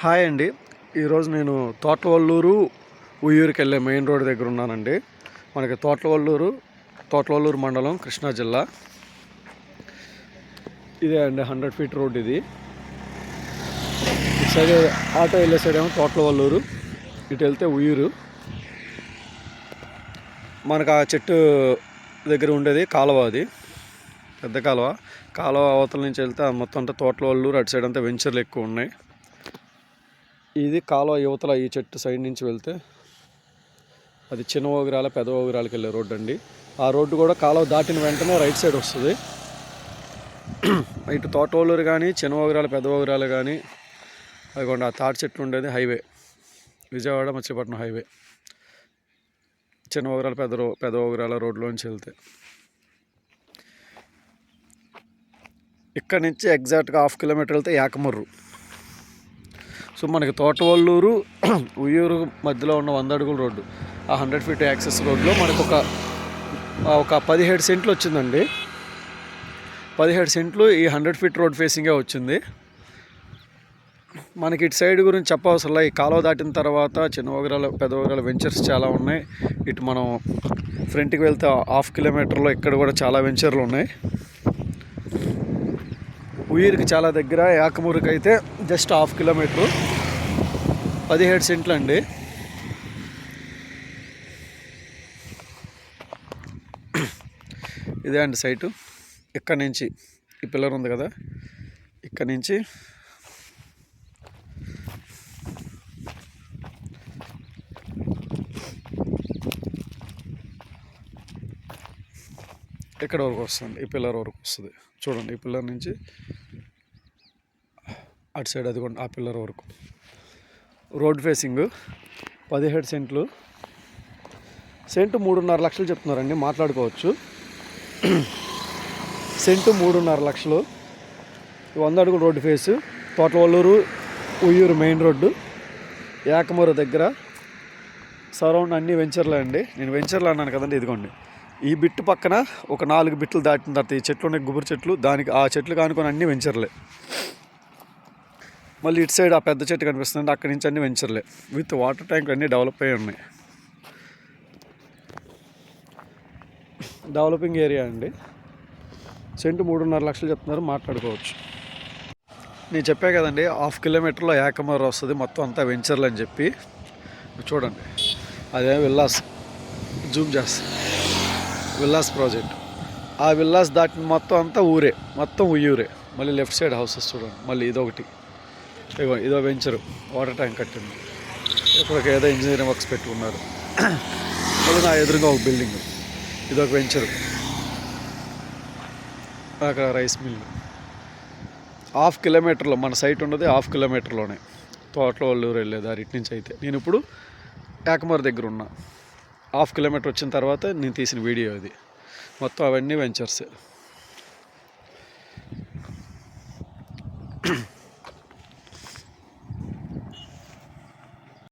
Hi అండి. ఈరోజు నేను తోటవల్లూరు ఉయ్యూరుకి వెళ్ళే మెయిన్ రోడ్ దగ్గర ఉన్నానండి. మనకి తోటవల్లూరు మండలం, కృష్ణా జిల్లా. ఇదే అండి 100 ఫీట్ రోడ్ ఇది. ఇటు సైడ్ ఆటో వెళ్ళే సైడ్ ఏమో తోటవల్లూరు, ఇటు వెళ్తే ఉయ్యూరు. మనకు ఆ చెట్టు దగ్గర ఉండేది కాలువ, అది పెద్ద కాలువ అవతల నుంచి వెళ్తే మొత్తం అంతా తోటవల్లూరు, అటు సైడ్ అంతా వెంచర్లు ఎక్కువ ఉన్నాయి. ఇది కాలువ యువతల ఈ చెట్టు సైడ్ నుంచి వెళ్తే అది చిన్న ఓగిరాల పెద్ద ఓగిరాలకి వెళ్ళే రోడ్డు అండి. ఆ రోడ్డు కూడా కాలువ దాటిన వెంటనే రైట్ సైడ్ వస్తుంది. ఇటు తోటవల్లూరు కానీ చిన్న ఓగిరాల పెద్ద ఓగిరాలు కానీ అదిగోండి ఆ తాటి చెట్లు ఉండేది హైవే, విజయవాడ మచిలీపట్నం హైవే. చిన్న ఓగిరాల పెద్ద ఓగిరాల రోడ్లోంచి వెళ్తే ఇక్కడ నుంచి ఎగ్జాక్ట్గా 1/2 కిలోమీటర్ వెళ్తే యాకమర్రు. సో మనకి తోటవల్లూరు ఉయ్యూరు మధ్యలో ఉన్న 100 అడుగుల రోడ్డు, ఆ 100 ఫీట్ యాక్సెస్ రోడ్లో మనకు ఒక 17 సెంట్లు వచ్చిందండి. 17 సెంట్లు ఈ 100 ఫీట్ రోడ్ ఫేసింగే వచ్చింది. మనకి ఇటు సైడ్ గురించి చెప్పవసరంలా, ఈ కాలువ దాటిన తర్వాత చిన్న ఓగిరాల పెద్ద ఓగిరాల వెంచర్స్ చాలా ఉన్నాయి. ఇటు మనం ఫ్రంట్కి వెళ్తే 1/2 కిలోమీటర్లో ఇక్కడ కూడా చాలా వెంచర్లు ఉన్నాయి. ఉయ్యూరుకి చాలా దగ్గర, యాకమూరుకి అయితే జస్ట్ 1/2 కిలోమీటరు, 17 సెంట్లు అండి. ఇదే అండి సైటు. ఇక్కడ నుంచి ఈ పిల్లర్ ఉంది కదా, ఇక్కడ నుంచి ఇక్కడ వరకు వస్తుంది, ఈ పిల్లర్ వరకు వస్తుంది. చూడండి, ఈ పిల్లర్ నుంచి అటు సైడ్ అది ఆ పిల్లర్ వరకు రోడ్ ఫేసింగ్ 17 సెంట్లు. సెంటు 3.5 లక్షలు చెప్తున్నారండి, మాట్లాడుకోవచ్చు. సెంటు 3.5 లక్షలు. 100 అడుగుల road face, Thotavalluru Vuyyuru main road, Yakamuru దగ్గర. సరౌండ్ అన్ని వెంచర్లే అండి. నేను వెంచర్లు అన్నాను కదండి, ఇదిగోండి ఈ బిట్టు పక్కన ఒక 4 బిట్లు దాటిన తర్వాత ఈ చెట్లు ఉన్నాయి, గుబురు చెట్లు, దానికి ఆ చెట్లు కానుకొని అన్ని వెంచర్లే. మళ్ళీ ఇటు సైడ్ ఆ పెద్ద చెట్టు కనిపిస్తుంది, అక్కడి నుంచి అన్ని వెంచర్లే విత్ వాటర్ ట్యాంక్ అన్నీ డెవలప్ అయ్యి ఉన్నాయి. డెవలపింగ్ ఏరియా అండి. సెంటు 3.5 లక్షలు చెప్తున్నారు, మాట్లాడుకోవచ్చు. నేను చెప్పా కదండి 1/2 కిలోమీటర్లో యాకమూరు వస్తుంది, మొత్తం అంతా వెంచర్లు అని చెప్పి. చూడండి, అదే విల్లాస్, జూమ్ చేస్తుంది, విల్లాస్ ప్రాజెక్ట్. ఆ విల్లాస్ దాటిన మొత్తం అంతా ఊరే, మొత్తం ఉయ్యూరే. మళ్ళీ లెఫ్ట్ సైడ్ హౌసెస్ చూడండి, మళ్ళీ ఇదొకటి, ఇదో వెంచరు, వాటర్ ట్యాంక్ కట్టింది. ఇక్కడ ఏదో ఇంజనీరింగ్ వర్క్స్ పెట్టుకున్నారు. మళ్ళీ నా ఎదురుగా ఒక బిల్డింగ్, ఇదొక వెంచరు. అక్కడ రైస్ మిల్. 1/2 కిలోమీటర్లో మన సైట్ ఉన్నది, 1/2 కిలోమీటర్లోనే తోటవల్లూరు వెళ్ళేదారి. ఇటు నుంచి అయితే నేను ఇప్పుడు యాకమూరు దగ్గర ఉన్నా. 1/2 కిలోమీటర్ వచ్చిన తర్వాత నేను తీసిన వీడియో ఇది. మొత్తం అవన్నీ వెంచర్స్.